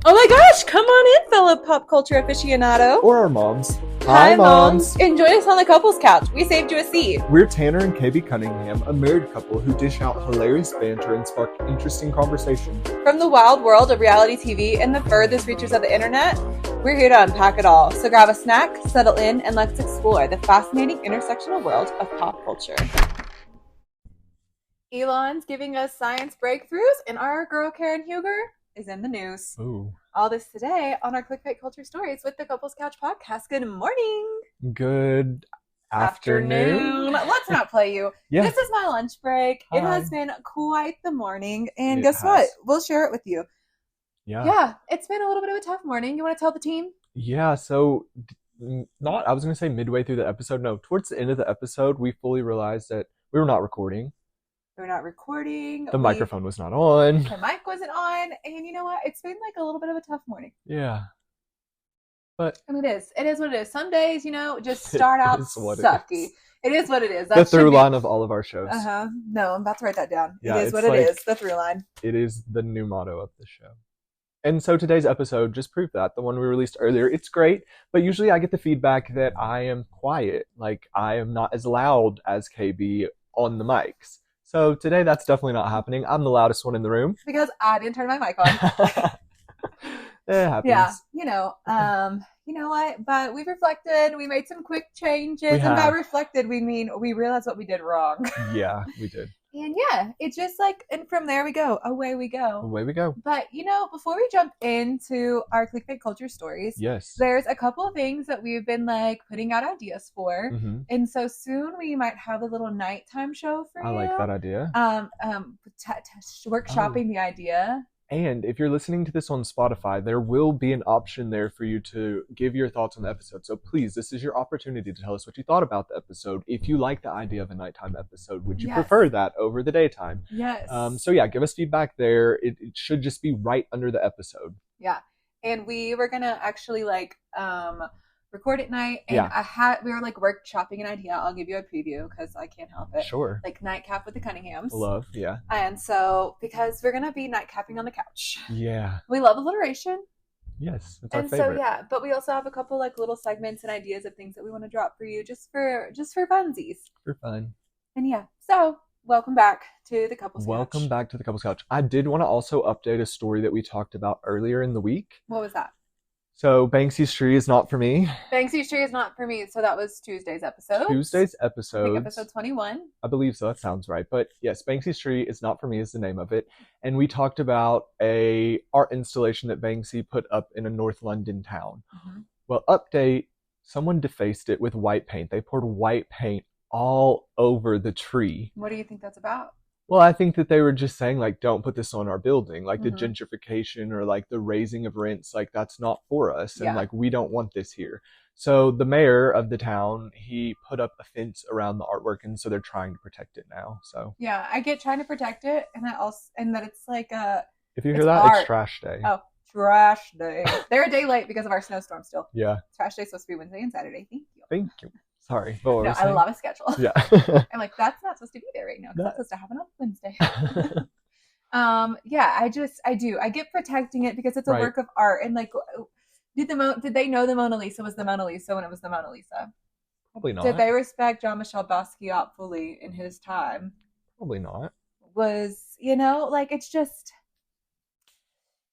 Oh my gosh, come on in, fellow pop culture aficionado. Or our moms. Hi, moms. Enjoy us on the couples couch. We saved you a seat. We're Tanner and KB Cunningham, a married couple who dish out hilarious banter and spark interesting conversation. From the wild world of reality TV and the furthest reaches of the internet, we're here to unpack it all. So grab a snack, settle in, and let's explore the fascinating intersectional world of pop culture. Elon's giving us science breakthroughs, and our girl Karen Huger is in the news. Ooh. All this today on our Clickbait Culture Stories with the Couples Couch podcast. Good morning. Good afternoon. Let's not play you. Yeah. This is my lunch break. Hi. It has been quite the morning. And It guess has. what? We'll share it with you. Yeah. It's been a little bit of a tough morning. You want to tell the team? Yeah, so I was going to say midway through the episode. No, towards the end of the episode, we fully realized that we were not recording. We're not recording. The microphone was not on. The mic wasn't on. And you know what? It's been like a little bit of a tough morning. Yeah. But I mean, it is. It is what it is. Some days, just start out sucky. It is what it is. The through line of all of our shows. No, I'm about to write that down. Yeah, it is what it's it like- is. The through line. It is the new motto of the show. And so today's episode just proved that. The one we released earlier, it's great, but usually I get the feedback that I am quiet. Like, I am not as loud as KB on the mics. So today that's definitely not happening. I'm the loudest one in the room. Because I didn't turn my mic on. It happens. Yeah, you know what? But we've reflected. We made some quick changes. We And have. by reflected, we mean we realized what we did wrong. Yeah, we did. And yeah, it's just and from there we go. Away we go. Away we go. But, before we jump into our Clickbait Culture Stories, Yes. there's a couple of things that we've been putting out ideas for. Mm-hmm. And so soon we might have a little nighttime show for I you. like that idea. Workshopping the idea. And if you're listening to this on Spotify, there will be an option there for you to give your thoughts on the episode. So please, this is your opportunity to tell us what you thought about the episode. If you like the idea of a nighttime episode, would you Yes. prefer that over the daytime? Yes. So yeah, give us feedback there. It should just be right under the episode. Yeah. And we were gonna actually record at night, and Yeah. we were workshopping an idea. I'll give you a preview because I can't help it. Sure. Nightcap with the Cunninghams. Love, yeah. And so because we're gonna be nightcapping on the couch. Yeah. We love alliteration. Yes, it's our And favorite. so yeah, but we also have a couple little segments and ideas of things that we want to drop for you just for funsies. For fun. And yeah, so welcome back to the Couples Welcome Couch. back to the Couples Couch. I did want to also update a story that we talked about earlier in the week. What was that? So Banksy's Tree is not for me. Banksy's Tree is not for me. So that was Tuesday's episode. Tuesday's I episode. think episode 21. I believe so. That sounds right. But yes, Banksy's Tree is not for me is the name of it. And we talked about a art installation that Banksy put up in a North London town. Mm-hmm. Well, update, someone defaced it with white paint. They poured white paint all over the tree. What do you think that's about? Well, I think that they were just saying, don't put this on our building. The Mhm. gentrification or the raising of rents, that's not for us. And Yeah. we don't want this here. So the mayor of the town, he put up a fence around the artwork, and so they're trying to protect it now. So Yeah, I get trying to protect it, and that it's if you hear It's that, art. it's trash day. Oh, trash day. They're a day late because of our snowstorm still. Yeah. Trash day is supposed to be Wednesday and Saturday. Thank you. Thank you. Sorry. What were No, we saying? I love a schedule. Yeah. I'm that's not supposed to be there right now. 'Cause No. that's supposed to happen on Wednesday. Yeah, I get protecting it because it's a Right. work of art. And did they know the Mona Lisa was the Mona Lisa when it was the Mona Lisa? Probably not. Did they respect Jean-Michel Basquiat fully in his time? Probably not. It's just.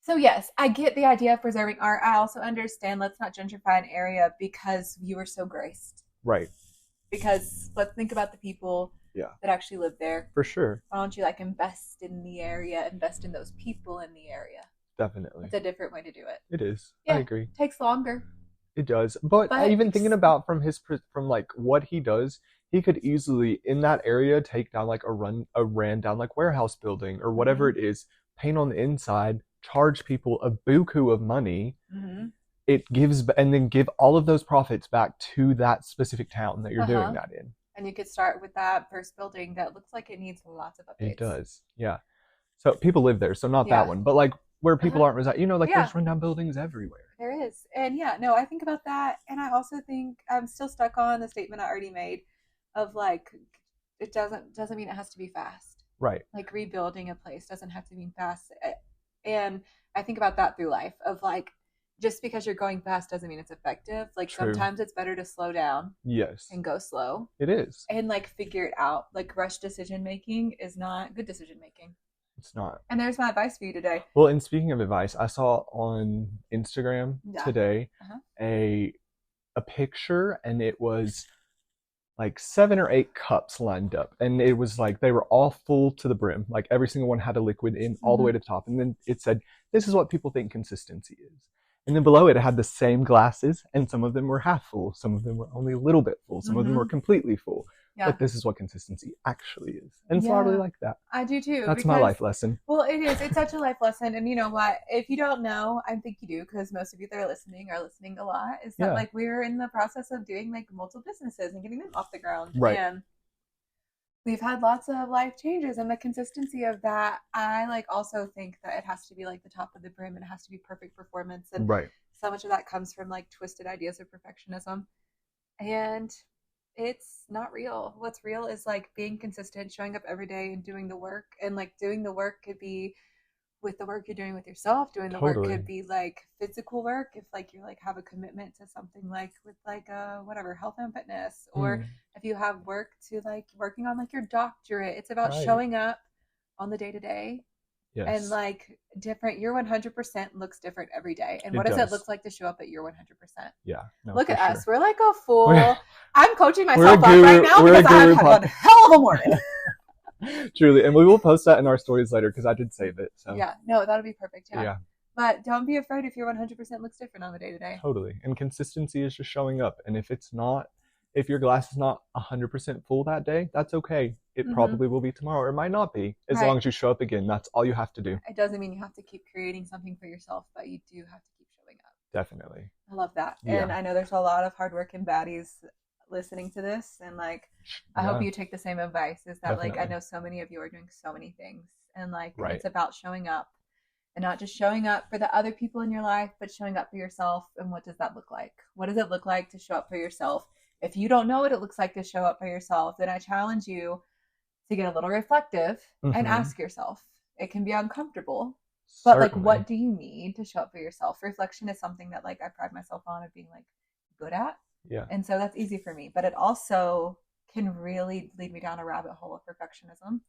So yes, I get the idea of preserving art. I also understand let's not gentrify an area because you were so graced. Right. Because let's think about the people that actually live there. For sure. Why don't you invest in the area, invest in those people in the area? Definitely. It's a different way to do it. It is. Yeah. I agree. Takes longer. It does. But even thinking about from what he does, he could easily in that area take down a ran down warehouse building or whatever it is, paint on the inside, charge people a buku of money. Mm-hmm. It gives and then give all of those profits back to that specific town that you're Uh-huh. doing that in. And you could start with that first building that looks like it needs lots of updates. It does. Yeah. So people live there, so not Yeah. that one, but where people aren't residing, Yeah. there's rundown buildings everywhere. There is. And I think about that. And I also think I'm still stuck on the statement I already made of it doesn't mean it has to be fast. Right. Rebuilding a place doesn't have to mean fast. And I think about that through life of like, just because you're going fast doesn't mean it's effective. Like True. sometimes it's better to slow down Yes. and go slow It is. and like figure it out. Like rush decision making is not good decision making. It's not. And there's my advice for you today. Well, and speaking of advice, I saw on Instagram today Uh-huh. a picture, and it was like 7 or 8 cups lined up, and it was like they were all full to the brim. Like every single one had a liquid in all the way to the top, and then it said, "This is what people think consistency is." And then below it had the same glasses, and some of them were half full, some of them were only a little bit full, some of them were completely full. Yeah. But this is what consistency actually is. And so I really like that. I do too. That's my life lesson. Well, it is. It's such a life lesson. And you know what? If you don't know, I think you do, because most of you that are listening a lot, is that like we're in the process of doing like multiple businesses and getting them off the ground. Right. And we've had lots of life changes, and the consistency of that, I like also think that it has to be like the top of the brim, and it has to be perfect performance. And so much of that comes from like twisted ideas of perfectionism. And it's not real. What's real is like being consistent, showing up every day and doing the work. And like doing the work could be with the work you're doing with yourself. Doing the work could be like physical work if like you like have a commitment to something like with like whatever, health and fitness, or if you have work to like working on like your doctorate. It's about showing up on the day-to-day. Yes. And like different, your 100% looks different every day. And what does it look like to show up at your 100%? Yeah. No, look at us. We're like a full. I'm coaching myself up right now because I've had one hell of a morning. Truly. And we will post that in our stories later because I did save it. So yeah, no, that'll be perfect. Yeah. But don't be afraid if your 100% looks different on the day-to-day. Totally. And consistency is just showing up. And if it's not, if your glass is not 100% full that day, that's okay. It probably will be tomorrow, or it might not be. As long as you show up again, that's all you have to do. It doesn't mean you have to keep creating something for yourself, but you do have to keep showing up. Definitely. I love that. And I know there's a lot of hardworking baddies listening to this, and like I hope you take the same advice, is that like I know so many of you are doing so many things, and like it's about showing up, and not just showing up for the other people in your life, but showing up for yourself. And what does that look like? What does it look like to show up for yourself? If you don't know what it looks like to show up for yourself, then I challenge you to get a little reflective and ask yourself. It can be uncomfortable, but like, what do you need to show up for yourself? Reflection is something that like I pride myself on of being like good at. Yeah. And so that's easy for me, but it also can really lead me down a rabbit hole of perfectionism.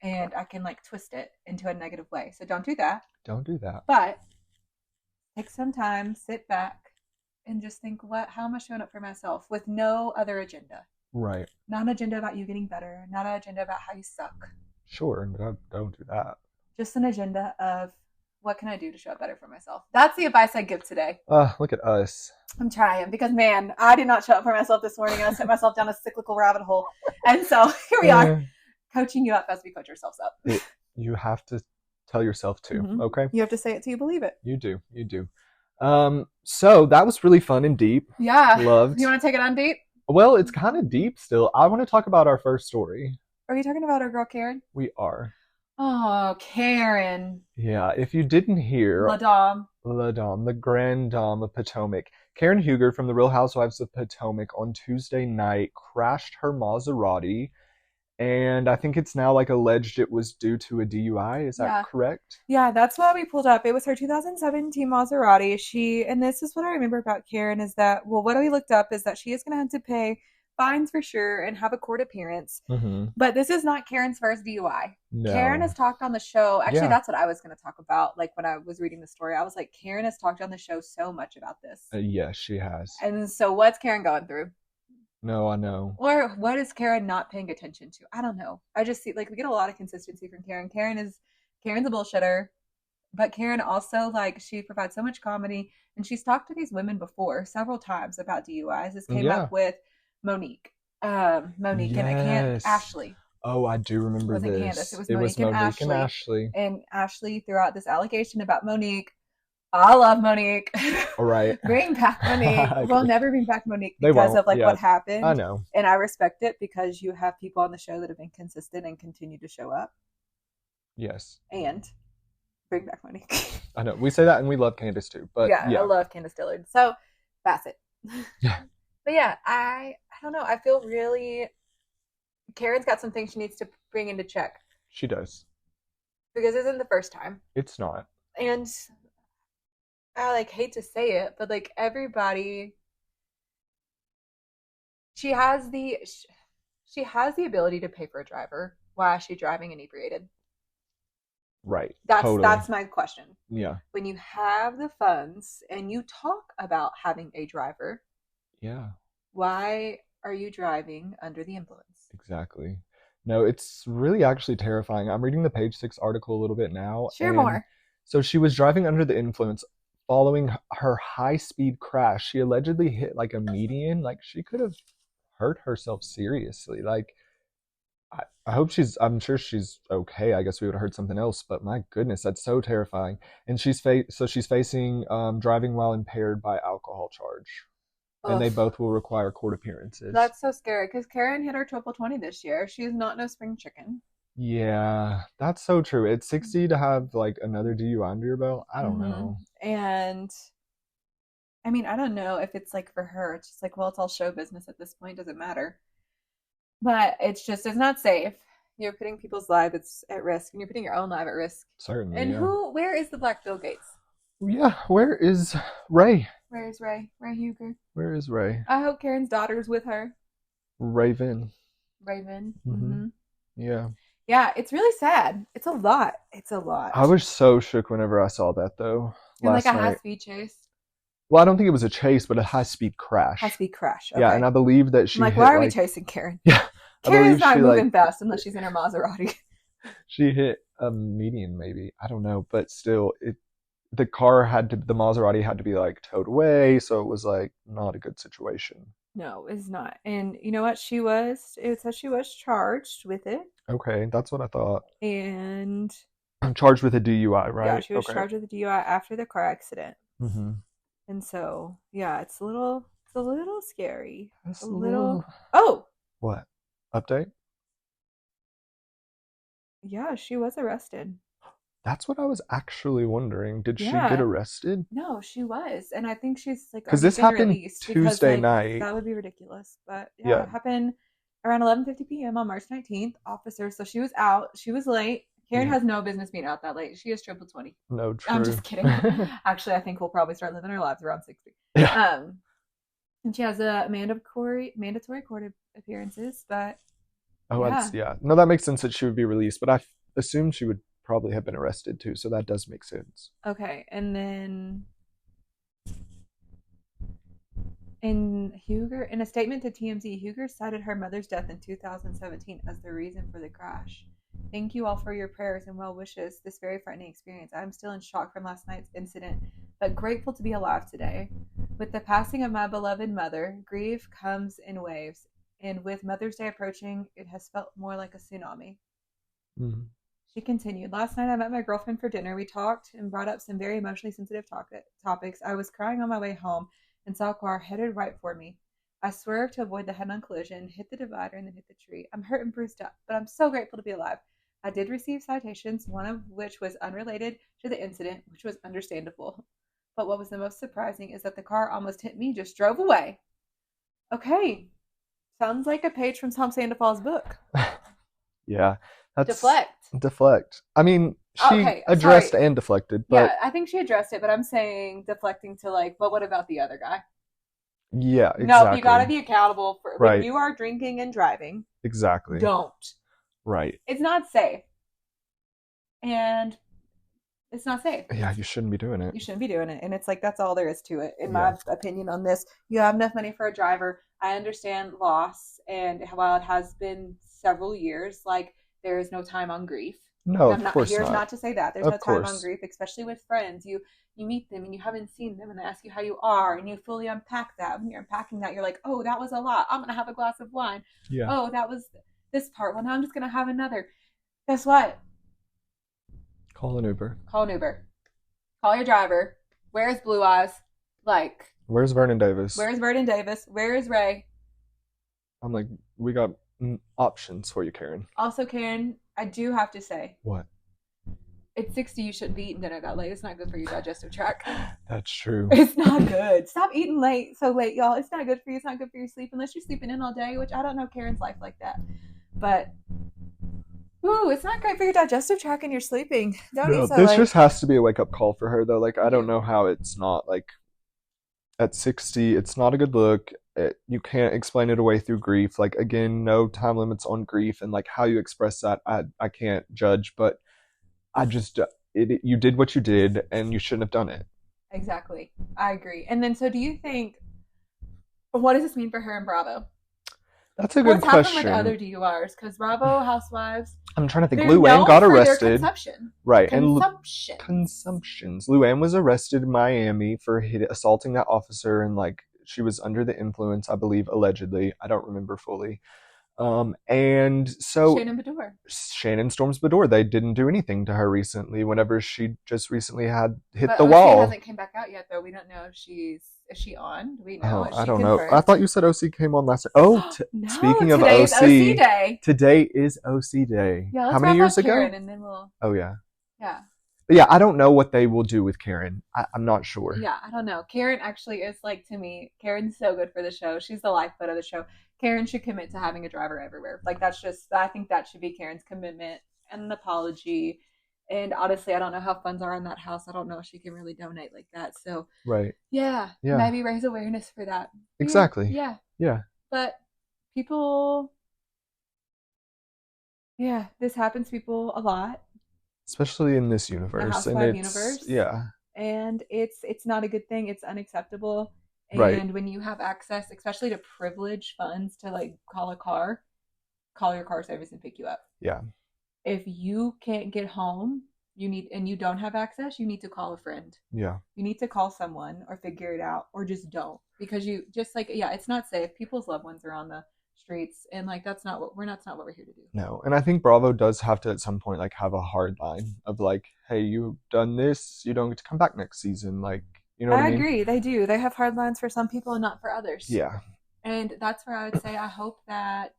And I can like twist it into a negative way. So don't do that. Don't do that. But take some time, sit back, and just think, how am I showing up for myself with no other agenda? Right. Not an agenda about you getting better. Not an agenda about how you suck. Sure, but don't do that. Just an agenda of what can I do to show up better for myself? That's the advice I give today. Look at us. I'm trying, because man, I did not show up for myself this morning. I set myself down a cyclical rabbit hole. And so here we are, coaching you up as we coach ourselves up. You have to tell yourself too, okay? You have to say it till you believe it. You do. So that was really fun and deep. Yeah. Loved. You want to take it on deep? Well, it's kind of deep still. I want to talk about our first story. Are you talking about our girl Karen? We are. Oh, Karen. Yeah, if you didn't hear... La Dame, the Grand Dame of Potomac. Karen Huger from the Real Housewives of Potomac on Tuesday night crashed her Maserati. And I think it's now like alleged it was due to a DUI. Is that correct? Yeah, that's what we pulled up. It was her 2017 Maserati. And this is what I remember about Karen is that, well, what we looked up is that she is going to have to pay fines for sure and have a court appearance. But this is not Karen's first DUI. No. Karen has talked on the show. Actually, that's what I was going to talk about. Like when I was reading the story, I was like, Karen has talked on the show so much about this. Yes, she has. And so what's Karen going through? No, I know. Or what is Karen not paying attention to? I don't know. I just see like we get a lot of consistency from Karen. Karen's a bullshitter, but Karen also like she provides so much comedy, and she's talked to these women before several times about DUIs. This came up with Monique, and Ashley. Oh, I do remember this. Candace. It was Monique and Ashley. And Ashley threw out this allegation about Monique. I love Monique. All right. Bring back Monique. We'll never bring back Monique because of like what happened. I know. And I respect it because you have people on the show that have been consistent and continue to show up. Yes. And bring back Monique. I know. We say that and we love Candace too. But yeah. I love Candace Dillard. So Bassett. Yeah. But yeah, I don't know. I feel really Karen's got some things she needs to bring into check. She does. Because this isn't the first time. It's not. And I like hate to say it, but like everybody, she has the she has the ability to pay for a driver. Why is she driving inebriated? Right. That's Totally. my question. Yeah. When you have the funds and you talk about having a driver, yeah, why are you driving under the influence? exactly. No, it's really actually terrifying. I'm reading the Page Six article a little bit now, Share and more. so she was driving under the influence following her high speed crash. She allegedly hit like a median. Like she could have hurt herself seriously. Like I hope I'm sure she's okay. I guess we would have heard something else, but my goodness, that's so terrifying. And she's facing driving while impaired by alcohol charge. And they Ugh. both will require court appearances. That's so scary because Karen hit her triple 20 this year. She's not no spring chicken. Yeah, that's so true. It's 60 to have like another DUI under your belt. I don't Mm-hmm. know. And I mean, I don't know if it's like for her. It's just like, well, it's all show business at this point. Doesn't matter. But it's not safe. You're putting people's lives at risk, and you're putting your own life at risk. Certainly, And yeah. where is the Black Bill Gates? Yeah, where is Ray? Where is Ray? Ray Huger. Where is Ray? I hope Karen's daughter's with her. Raven. Raven. Mm-hmm. Yeah. Yeah, it's really sad. It's a lot. It's a lot. I was so shook whenever I saw that though. And like a high-speed chase. Well, I don't think it was a chase, but a high-speed crash. High-speed crash. Okay. Yeah, and I believe that she. I'm like, why are we chasing Karen? Yeah. Karen's not moving fast unless she's in her Maserati. She hit a median, maybe. I don't know, but still, the Maserati had to be like towed away, so it was like not a good situation. No, it's not. And you know what? It says she was charged with it. Okay, that's what I thought. And I'm charged with a DUI, right? Yeah, she was charged with a DUI after the car accident. Mm-hmm. And so, yeah, it's a little scary. It's a little. Oh. What? Update? Yeah, she was arrested. That's what I was actually wondering. Did she get arrested? No, she was. And I think she's like, because this happened Tuesday night. That would be ridiculous. But yeah, it happened around 11:50 p.m. on March 19th. Officers, so she was out. She was late. Karen has no business being out that late. She is triple 20. No, true. I'm just kidding. Actually, I think we'll probably start living our lives around 60. Yeah. And she has a mandatory court appearances, but no, that makes sense that she would be released, but I assumed she would probably have been arrested too, so that does make sense. Okay, and then in a statement to TMZ, Huger cited her mother's death in 2017 as the reason for the crash. Thank you all for your prayers and well wishes this very frightening experience. I'm still in shock from last night's incident, but grateful to be alive today. With the passing of my beloved mother, grief comes in waves, and with Mother's Day approaching, it has felt more like a tsunami. Mm-hmm. She continued, last night I met my girlfriend for dinner. We talked and brought up some very emotionally sensitive topics. I was crying on my way home and saw a car headed right for me. I swerved to avoid the head-on collision, hit the divider, and then hit the tree. I'm hurt and bruised up, but I'm so grateful to be alive. I did receive citations, one of which was unrelated to the incident, which was understandable. But what was the most surprising is that the car almost hit me, just drove away. Okay. Sounds like a page from Tom Sandifal's book. Yeah. That's Deflect. I mean, she addressed and deflected. But yeah, I think she addressed it, but I'm saying deflecting to like, but what about the other guy? Yeah, exactly. No, you got to be accountable for when you are drinking and driving. Exactly. Don't. Right. It's not safe. And it's not safe. Yeah, you shouldn't be doing it. You shouldn't be doing it. And it's like, that's all there is to it, in my opinion on this. You have enough money for a driver. I understand loss. And while it has been several years, like, there is no time on grief. No, of course not. Here's not to say that. There's no time on grief, especially with friends. You meet them and you haven't seen them and they ask you how you are and you fully unpack that. When you're unpacking that, you're like, oh, that was a lot. I'm going to have a glass of wine. Yeah. Oh, that was this part. Well, now I'm just going to have another. Guess what? Call an Uber. Call your driver. Where's Blue Eyes? Like. Where's Vernon Davis? Where's Ray? I'm like, we got options for you, Karen. Also, Karen, I do have to say. What? It's 60, you shouldn't be eating dinner that late. It's not good for your digestive tract. That's true. It's not good. Stop eating so late, y'all. It's not good for you. It's not good for your sleep unless you're sleeping in all day, which I don't know Karen's life like that. But Ooh, it's not great for your digestive tract and you're sleeping. Don't No, eat so this late. just has to be a wake up call for her though. Like I don't know how it's not like at 60, it's not a good look. You can't explain it away through grief. Like again, no time limits on grief and like how you express that. I can't judge, but I just you did what you did and you shouldn't have done it. Exactly. I agree. And then, so do you think, what does this mean for her and Bravo? That's a good What's happened with question. other DURs? Because Bravo Housewives, I'm trying to think. they're Luann known got for their arrested. consumption. Right. Consumption. Consumptions. Luann was arrested in Miami for assaulting that officer and like she was under the influence, I believe, allegedly. I don't remember fully. And so Shannon Storms Bedore, they didn't do anything to her recently whenever she just recently had hit the wall. She hasn't came back out yet though. We don't know if is she on? Do we know? I don't know. I thought you said OC came on last. Oh, no, speaking of today's OC day. Today is OC day. Yeah, how many years ago? Karen and then we'll... Oh yeah. Yeah. But yeah, I don't know what they will do with Karen. I'm not sure. Yeah, I don't know. Karen actually is like, to me, Karen's so good for the show. She's the lifeblood of the show. Karen should commit to having a driver everywhere. Like that's just, I think that should be Karen's commitment and an apology. And honestly, I don't know how funds are in that house. I don't know if she can really donate like that. So right. Yeah. Maybe raise awareness for that. Exactly. Yeah. Yeah. But people, this happens to people a lot. Especially in this universe. The Housewife universe. Yeah. And it's not a good thing. It's unacceptable. And when you have access, especially to privilege funds to like call your car service and pick you up. Yeah. If you can't get home, and you don't have access, you need to call a friend. Yeah. You need to call someone or figure it out or just don't. Because you just like, it's not safe. People's loved ones are on the streets and like that's not what we're here to do. No. And I think Bravo does have to at some point like have a hard line of like, hey, you've done this, you don't get to come back next season. Like, you know what I mean? I agree, they do. They have hard lines for some people and not for others. Yeah. And that's where I would say I hope that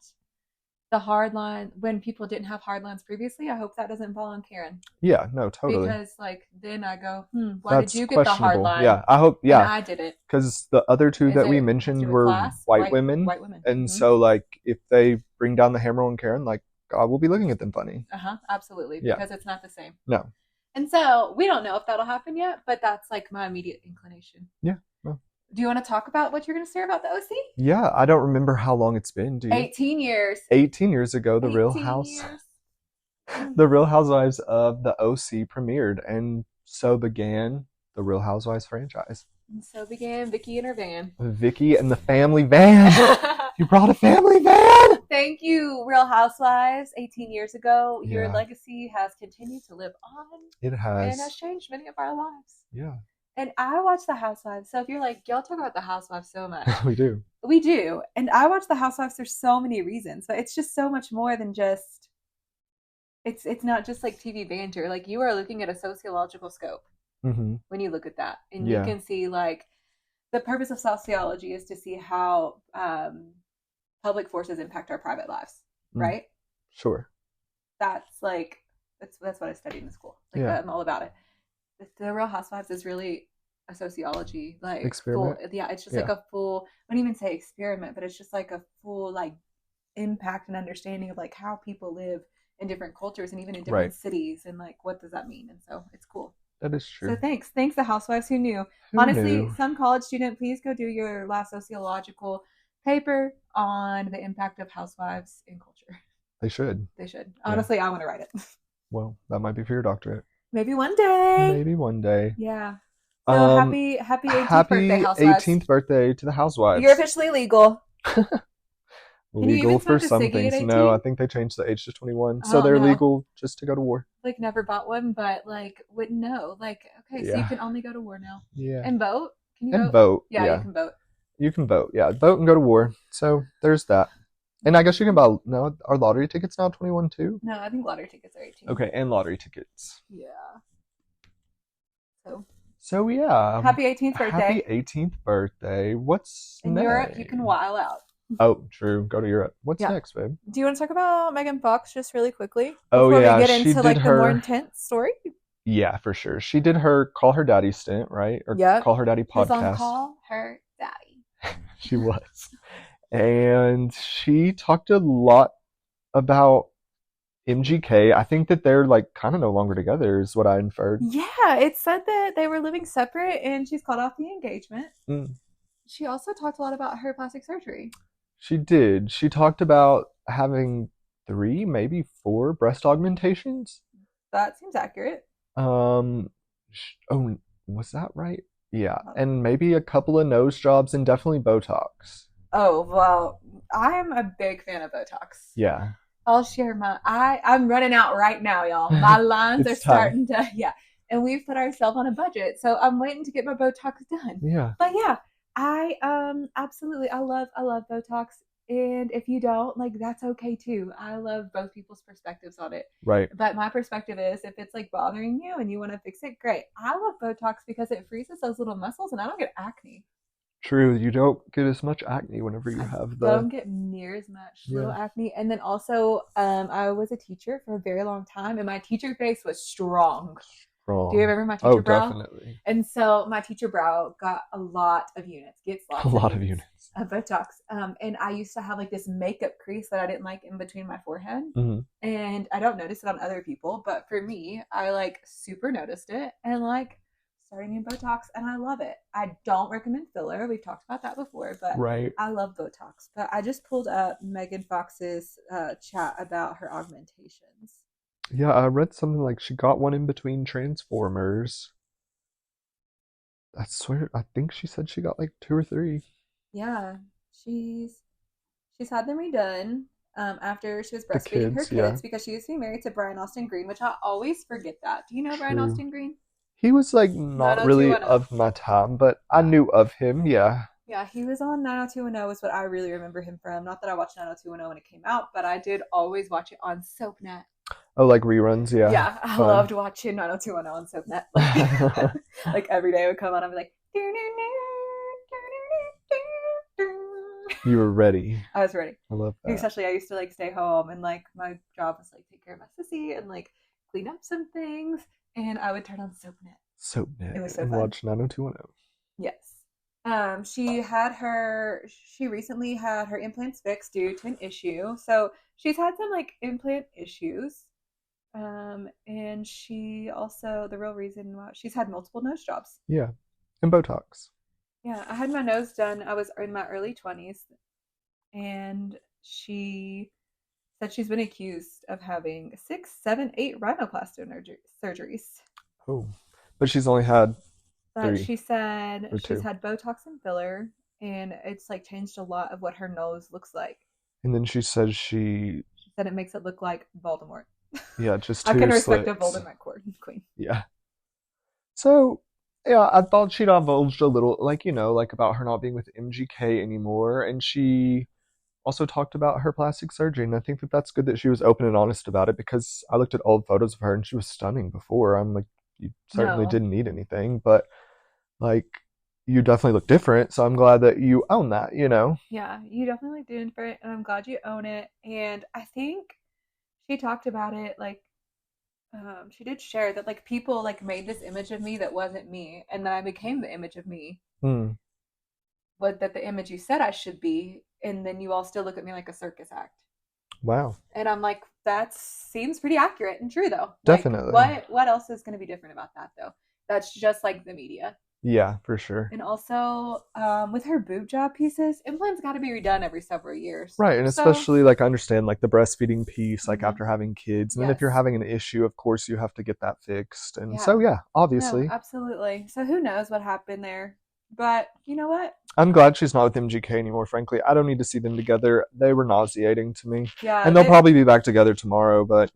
the hard line, when people didn't have hard lines previously, I hope that doesn't fall on Karen. Yeah, no, totally. Because like then I go, why did you get the hard line? Yeah, I hope. Yeah, and I did it. Because the other two that we mentioned were white women. White women. And so like if they bring down the hammer on Karen, like God will be looking at them funny. Absolutely. Because it's not the same. No. And so we don't know if that'll happen yet, but that's like my immediate inclination. Yeah. Well. Do you want to talk about what you're going to say about the OC? Yeah, I don't remember how long it's been. Do you? 18 years. 18 years ago, the Real Housewives of the OC premiered, and so began the Real Housewives franchise. And so began Vicky and her van. Vicky and the family van. You brought a family van. Thank you, Real Housewives. 18 years ago, your legacy has continued to live on. It has. And has changed many of our lives. Yeah. And I watch The Housewives. So if you're like, y'all talk about The Housewives so much. We do. We do. And I watch The Housewives for so many reasons. But it's just so much more than just, it's not just like TV banter. Like you are looking at a sociological scope when you look at that. And you can see like, the purpose of sociology is to see how public forces impact our private lives. Right? Sure. That's like, that's what I studied in school. Like I'm all about it. The Real Housewives is really a sociology like experiment. It's just like a full, I wouldn't even say experiment, but it's just like a full like impact and understanding of like how people live in different cultures and even in different cities and like what does that mean. And so it's cool. That is true. So thanks the Housewives who knew. Honestly, some college student, please go do your last sociological paper on the impact of housewives in culture. They should. Honestly, I want to write it. Well, that might be for your doctorate. Maybe one day. Yeah. So happy 18th birthday, Housewives. 18th birthday to the Housewives. You're officially legal. Legal for some things. No, I think they changed the age to 21. So they're legal just to go to war. Like never bought one, but like wouldn't know. Like, okay, so you can only go to war now. Yeah. And vote? Can you vote? Yeah, you can vote. You can vote. Yeah, vote and go to war. So there's that. And I guess you can buy, are lottery tickets now 21 too? No, I think lottery tickets are 18. Okay, and lottery tickets. Yeah. So yeah. Happy 18th birthday. Happy 18th birthday. What's in next? Europe, you can while out. Oh, true. Go to Europe. What's next, babe? Do you want to talk about Megan Fox just really quickly? Before we get into like the more intense story? Yeah, for sure. She did her Call Her Daddy stint, right? Or Call Her Daddy podcast. She was on Call Her Daddy. She was. And she talked a lot about MGK, I think that they're like kind of no longer together, is what I inferred. Yeah, it said that they were living separate and she's called off the engagement. Mm. She also talked a lot about her plastic surgery. She did. She talked about having 3, maybe 4 breast augmentations. That seems accurate. Um, oh, was that right? Yeah, and maybe a couple of nose jobs and definitely Botox. Oh, well, I'm a big fan of Botox. Yeah. I'll share I'm running out right now, y'all. My lines are starting to, yeah. And we've put ourselves on a budget. So I'm waiting to get my Botox done. Yeah. But yeah, I absolutely I love Botox. And if you don't, like, that's okay too. I love both people's perspectives on it. Right. But my perspective is if it's like bothering you and you want to fix it, great. I love Botox because it freezes those little muscles and I don't get acne. True, you don't get as much acne whenever you have the. Don't get near as much little acne. And then also, I was a teacher for a very long time, and my teacher face was strong. Do you remember my teacher brow? Oh, definitely. And so my teacher brow got a lot of units, gets lots a lot of units of Botox. And I used to have like this makeup crease that I didn't like in between my forehead. Mm-hmm. And I don't notice it on other people, but for me, I like super noticed it and like starting in Botox, and I love it. I don't recommend filler. We've talked about that before, but right. I love Botox. But I just pulled up Megan Fox's chat about her augmentations. Yeah, I read something like she got one in between Transformers. I swear, I think she said she got like 2 or 3. Yeah, she's had them redone after she was breastfeeding her kids because she used to be married to Brian Austin Green, which I always forget that. Do you know Brian Austin Green? He was like not really of my time, but I knew of him, yeah. Yeah, he was on 90210 is what I really remember him from. Not that I watched 90210 when it came out, but I did always watch it on SoapNet. Oh, like reruns, yeah. Yeah, I loved watching 90210 on SoapNet. Like every day it would come on, I'd be like, you were ready. I was ready. I love that. Especially I used to like stay home and like my job was like take care of my sissy and like clean up some things. And I would turn on SoapNet. SoapNet. It was so and fun. Watch 90210. Yes. She recently had her implants fixed due to an issue. So she's had some like implant issues. And she also, the real reason why she's had multiple nose jobs. Yeah. And Botox. Yeah. I had my nose done. I was in my early 20s. And she said she's been accused of having 6, 7, 8 rhinoplasty surgeries. Oh, but she's only had 3. She said she's had Botox and filler, and it's like changed a lot of what her nose looks like. And then she said she said it makes it look like Voldemort. Yeah, just 2 I can slits. respect a Voldemort queen. Yeah. So yeah, I thought she divulged a little, like, you know, like about her not being with MGK anymore, and she also talked about her plastic surgery, and I think that that's good that she was open and honest about it, because I looked at old photos of her and she was stunning before. I'm like, you certainly didn't need anything, but like you definitely look different, so I'm glad that you own that, you know? Yeah, you definitely look different, and I'm glad you own it. And I think she talked about it like she did share that like people like made this image of me that wasn't me, and then I became the image of me. But that the image you said I should be, and then you all still look at me like a circus act. Wow. And I'm like, that seems pretty accurate and true though. Definitely. Like, what else is going to be different about that though? That's just like the media. Yeah, for sure. And also, with her boob job pieces, implants got to be redone every several years. Right, and especially like I understand like the breastfeeding piece, like after having kids, and then if you're having an issue, of course you have to get that fixed. And so yeah, obviously. No, absolutely. So who knows what happened there? But you know what? I'm glad she's not with MGK anymore, frankly. I don't need to see them together. They were nauseating to me. Yeah. And they'll probably be back together tomorrow, but...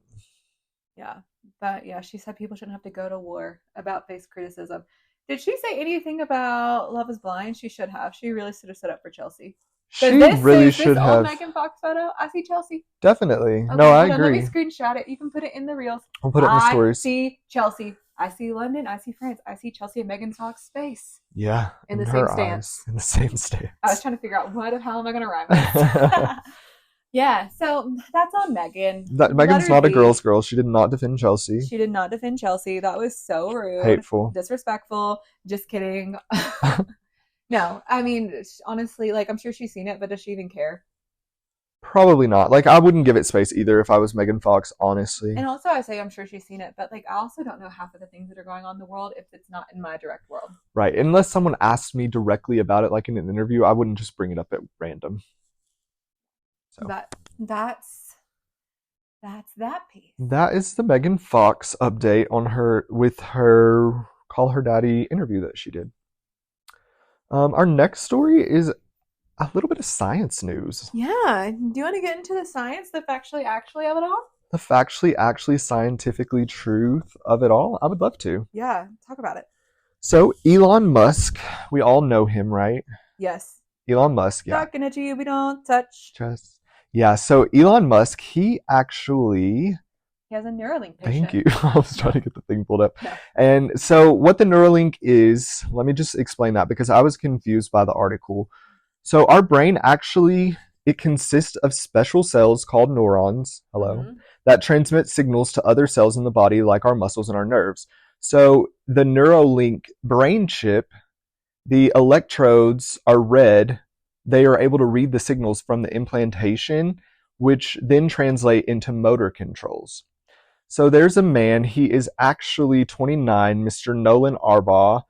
Yeah. But yeah, she said people shouldn't have to go to war about face criticism. Did she say anything about Love is Blind? She should have. She really should have stood up for Chelsea. She really should have. This old Megan Fox photo, I see Chelsea. Definitely. Okay, no, I agree. Let me screenshot it. You can put it in the reels. I'll put it in the stories. I see Chelsea. I see London. I see France. I see Chelsea and Megan Fox's face. Yeah. In the same stance. In the same stance. I was trying to figure out what the hell am I going to rhyme with. Yeah, so that's on Megan. Megan's not a girl's girl. She did not defend Chelsea. She did not defend Chelsea. That was so rude. Hateful. Disrespectful. Just kidding. No, I mean, honestly, like, I'm sure she's seen it, but does she even care? Probably not. Like, I wouldn't give it space either if I was Megan Fox, honestly. And also, I say I'm sure she's seen it, but like I also don't know half of the things that are going on in the world if it's not in my direct world. Right. Unless someone asked me directly about it, like in an interview, I wouldn't just bring it up at random. So that's that piece. That is the Megan Fox update on her with her Call Her Daddy interview that she did. Our next story is a little bit of science news. Yeah. Do you want to get into the science, the factually actually of it all? The factually actually scientifically truth of it all? I would love to. Yeah. Talk about it. So Elon Musk, we all know him, right? Yes. Elon Musk, yeah. Talking at you, we don't touch. Yeah, so Elon Musk, he has a Neuralink patient. Thank you. I was trying to get the thing pulled up. No. And so what the Neuralink is, let me just explain that because I was confused by the article. So our brain actually, it consists of special cells called neurons, that transmit signals to other cells in the body like our muscles and our nerves. So the Neuralink brain chip, the electrodes are read. They are able to read the signals from the implantation, which then translate into motor controls. So there's a man, he is actually 29, Mr. Nolan Arbaugh.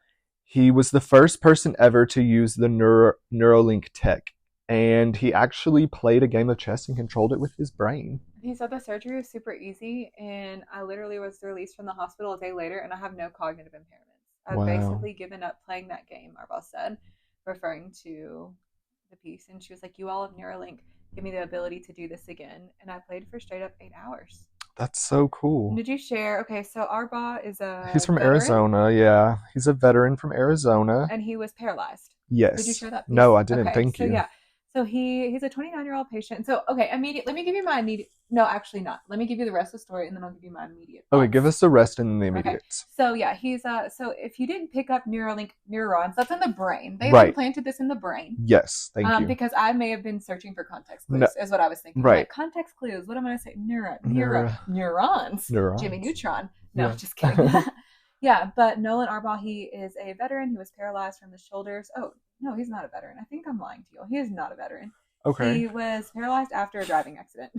He was the first person ever to use the Neuralink tech, and he actually played a game of chess and controlled it with his brain. He said the surgery was super easy, and I literally was released from the hospital a day later, and I have no cognitive impairments. I've basically given up playing that game, Arbaugh said, referring to the piece. And she was like, you all of Neuralink give me the ability to do this again. And I played for straight up 8 hours. That's so cool. Did you share? Okay, so Arbaugh is he's from veteran. Arizona, yeah. He's a veteran from Arizona. And he was paralyzed. Yes. Did you share that piece? No, I didn't. Thank you. Yeah. So he's a 29-year-old patient. So, okay, let me give you my immediate, no, actually not. Let me give you the rest of the story, and then I'll give you my immediate thoughts. Okay, give us the rest and the immediate. Okay. So, yeah, he's, so if you didn't pick up Neuralink neurons, that's in the brain. They implanted this in the brain. Yes, thank you. Because I may have been searching for context clues, is what I was thinking. Right. Like, context clues, what am I going to say? Neurons. Jimmy Neutron. No, just kidding. Yeah, but Nolan Arbaugh, he is a veteran. He was paralyzed from the shoulders. Oh, no, he's not a veteran. I think I'm lying to you. He is not a veteran. Okay. He was paralyzed after a driving accident.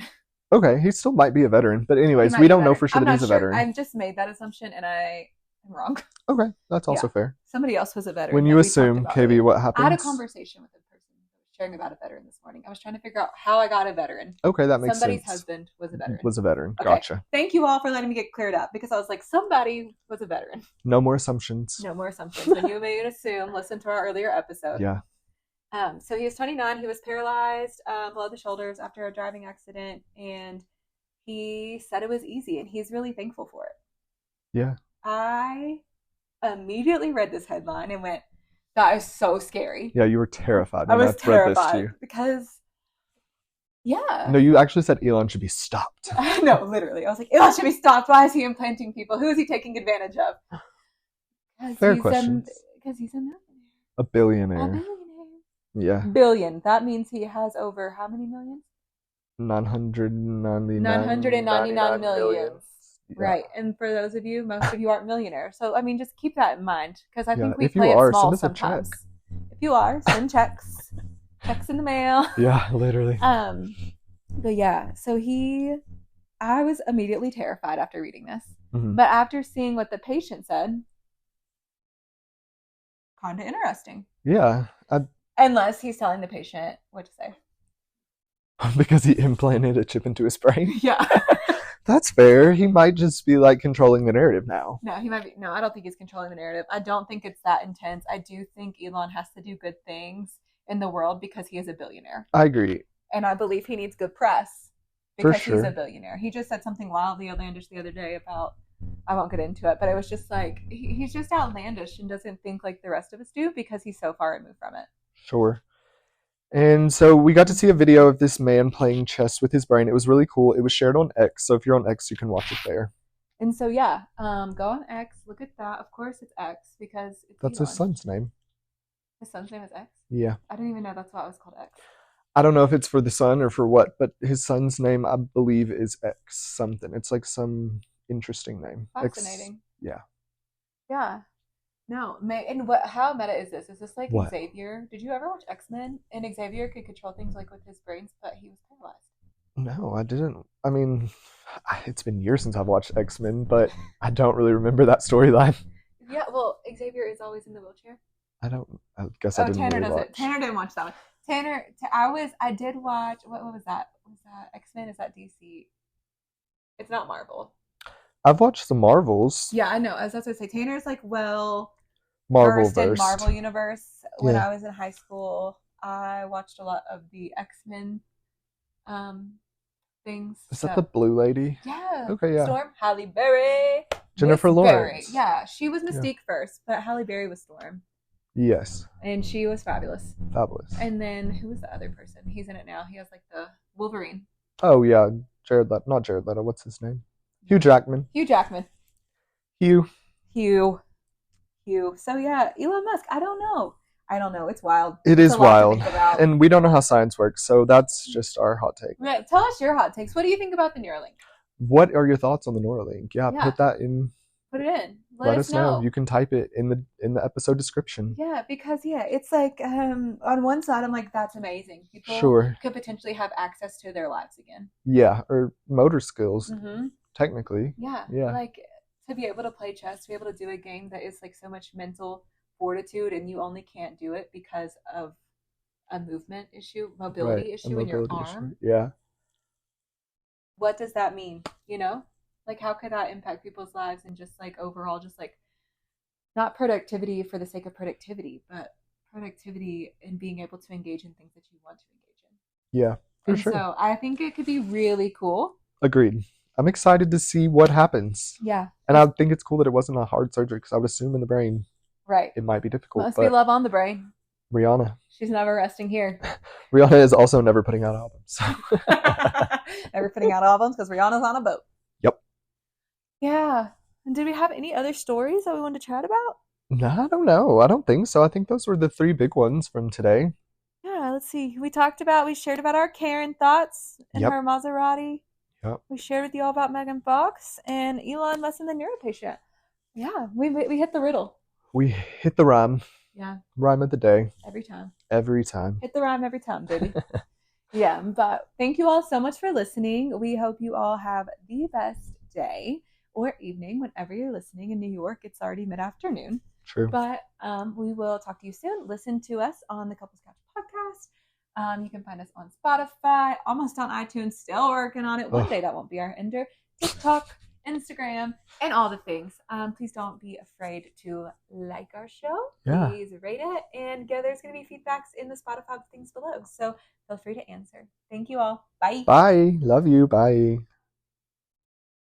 Okay, he still might be a veteran. But anyways, we don't know for sure that he's a veteran. I just made that assumption, and I am wrong. Okay, that's also fair. Somebody else was a veteran. When you assume, KB, what happens? I had a conversation with a person who was sharing about a veteran this morning. I was trying to figure out how I got a veteran. Okay, that makes Somebody's sense. Somebody's husband was a veteran. Okay. Gotcha. Thank you all for letting me get cleared up, because I was like, somebody was a veteran. No more assumptions. No more assumptions. When you may assume, listen to our earlier episode. Yeah. So he was 29. He was paralyzed below the shoulders after a driving accident, and he said it was easy, and he's really thankful for it. Yeah. I immediately read this headline and went, that is so scary. Yeah, you were terrified when I was terrified read this to you. Because, yeah. No, you actually said Elon should be stopped. No, literally. I was like, Elon should be stopped. Why is he implanting people? Who is he taking advantage of? Fair questions. Because he's a millionaire. A billionaire. A billionaire. Yeah. Billion. That means he has over how many millions? 999 millions. Yeah. Right. And for those of you, most of you aren't millionaires. So, I mean, just keep that in mind, because I think we play it small sometimes. If you are, send checks. Checks in the mail. Yeah, literally. But yeah, so I was immediately terrified after reading this. Mm-hmm. But after seeing what the patient said, kind of interesting. Yeah. Unless he's telling the patient what to say. Because he implanted a chip into his brain? Yeah. That's fair. He might just be like controlling the narrative now. No, he might be. No, I don't think he's controlling the narrative. I don't think it's that intense. I do think Elon has to do good things in the world because he is a billionaire. I agree. And I believe he needs good press because he's a billionaire. He just said something wildly outlandish the other day about, I won't get into it, but it was just like, he's just outlandish and doesn't think like the rest of us do because he's so far removed from it. Sure. And so we got to see a video of this man playing chess with his brain. It was really cool. It was shared on X. So if you're on X, you can watch it there. And so, yeah, go on X. Look at that. Of course it's X because it's That's Elon. His son's name. His son's name is X? Yeah. I didn't even know that's why it was called X. I don't know if it's for the son or for what, but his son's name, I believe, is X something. It's like some interesting name. Fascinating. Yeah. Yeah. No, and what? How meta is this? Is this like What? Xavier? Did you ever watch X-Men? And Xavier could control things like with his brains, but he was paralyzed. No, I didn't. I mean, it's been years since I've watched X-Men, but I don't really remember that storyline. Yeah, well, Xavier is always in the wheelchair. I guess I Oh, didn't Tanner really doesn't. watch. Tanner didn't watch that one. I did watch. What was that? Was that X-Men? Is that DC? It's not Marvel. I've watched the Marvels. Yeah, I know. As I was gonna say, Tanner's like well Marvel versed in versed. Marvel universe. When Yeah. I was in high school, I watched a lot of the X-Men um things. Is that So the blue lady? yeah, Okay, yeah. Storm, Halle Berry, Miss Jennifer Berry. Lawrence. Yeah, she was Yeah. Mystique first, but Halle Berry was Storm, Yes. and she was fabulous. Fabulous. And then who was the other person? He's in it now. He has like the Wolverine. Oh yeah, not Jared Leto. What's his name? Hugh Jackman. Hugh Jackman. Hugh. Hugh. So yeah, Elon Musk. I don't know. It's wild. It It's is a lot to wild, think about. and we don't know how science works, so that's just our hot take. Right, tell us your hot takes. What do you think about the Neuralink? What are your thoughts on the Neuralink? Yeah, Yeah. put that in. Put it in. Let us know. You can type it in the episode description. Yeah, because it's like on one side I'm like that's amazing. People Sure. could potentially have access to their lives again. Yeah, or motor skills, Mm-hmm. technically. Yeah, Yeah. like to be able to play chess, to be able to do a game that is like so much mental fortitude, and you only can't do it because of a movement issue, mobility Right, issue in your arm. Yeah. What does that mean? Like how could that impact people's lives and just like overall, just like not productivity for the sake of productivity, but productivity in being able to engage in things that you want to engage in. Yeah, for And sure. so I think it could be really cool. Agreed. I'm excited to see what happens. Yeah. And I think it's cool that it wasn't a hard surgery because I would assume in the brain Right. it might be difficult. Must be love on the brain. Rihanna. She's never resting here. Rihanna is also never putting out albums. Never putting out albums because Rihanna's on a boat. Yep. Yeah. And did we have any other stories that we wanted to chat about? No, I don't know. I don't think so. I think those were the 3 big ones from today. Yeah, let's see. We shared about our Karen thoughts and her Maserati. Yep. We shared with you all about Megan Fox and Elon Musk and the neuropatient. Yeah, we hit the riddle. We hit the rhyme. Yeah. Rhyme of the day. Every time. Every time. Hit the rhyme every time, baby. Yeah, but thank you all so much for listening. We hope you all have the best day or evening whenever you're listening. In New York, it's already mid-afternoon. True. But we will talk to you soon. Listen to us on the Couples Couch podcast. You can find us on Spotify, almost on iTunes, still working on it. One day that won't be our ender. TikTok, Instagram, and all the things. Please don't be afraid to like our show. Yeah. Please rate it. And there's going to be feedbacks in the Spotify things below. So feel free to answer. Thank you all. Bye. Bye. Love you. Bye.